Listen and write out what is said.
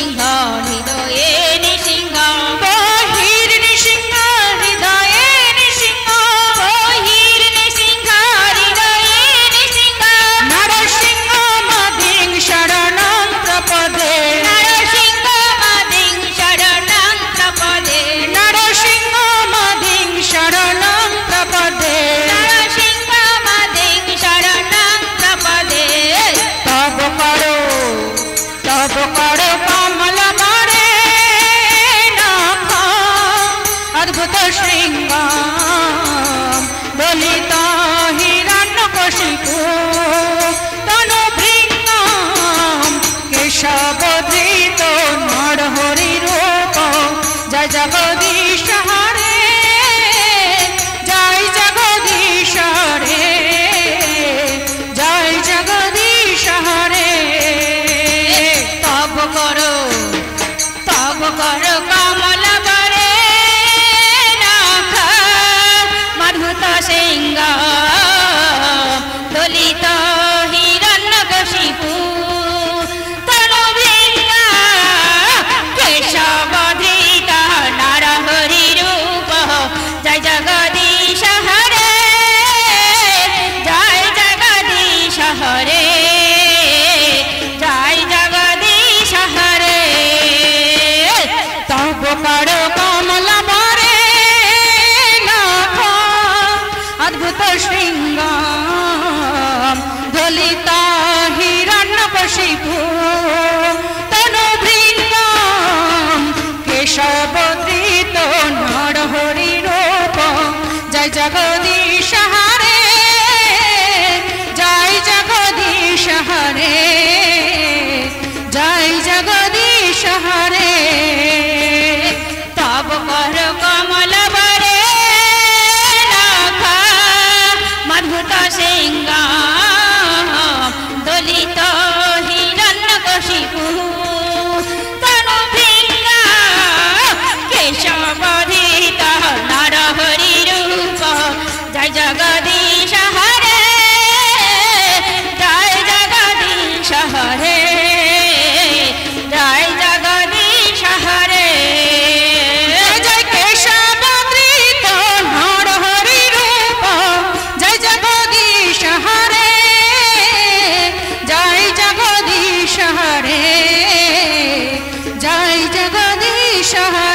নৃসিংহ হৃদয়ে নৃসিংহ বহির নৃসিংহ হৃদয়ে নৃসিংহ বহির নৃসিংহ হৃদয়ে নৃসিংহ নরসিংহ মদিং শরণং প্রপদে নরসিংহ মদিং শরণং প্রপদে নরসিংহ মদিং শরণং প্রপদে নরসিংহ মদিং শরণং প্রপদে তব করো কমল মরে নাথ অদ্ভুত শৃঙ্গ দলিত হিরণ্যকশিপু তনু ভৃঙ্গম কেশবধৃত নরহরি রূপ জয় জগদীশ হরে জয় জগদীশ হরে জয় জগদীশ হরে তব করো কমল করে নাথ অদ্ভুত সিংহ দলিত হিরণ্যকশিপু তনু ভৃঙ্গ কেশবধৃত নরহরি রূপ জয় জগদীশ হরে জয় জগদীশ হরে জয় জগদীশ হরে তব করো কমল বরে নাথ অদ্ভুত শৃঙ্গ দলিত হিরণ্যকশিপু তনু ভৃঙ্গ কেশবধৃত নরহরি রূপ জয় জগদীশ হরে জয় জগদীশ হরে জয় জগদীশ হরে তব কর কমল বরে নাথ অদ্ভুত সিংহ দলিত হিরণ্যকশিপু তনু ভৃঙ্গ কেশবধৃত নরহরি রূপ জয় জগদীশ হরে জয় জগদীশ হরে জয় জগদীশ হরে জয় কেশবধৃত নরহরি রূপ জয় জগদীশ হরে জয় জগদীশ হরে জয় জগদীশ হরে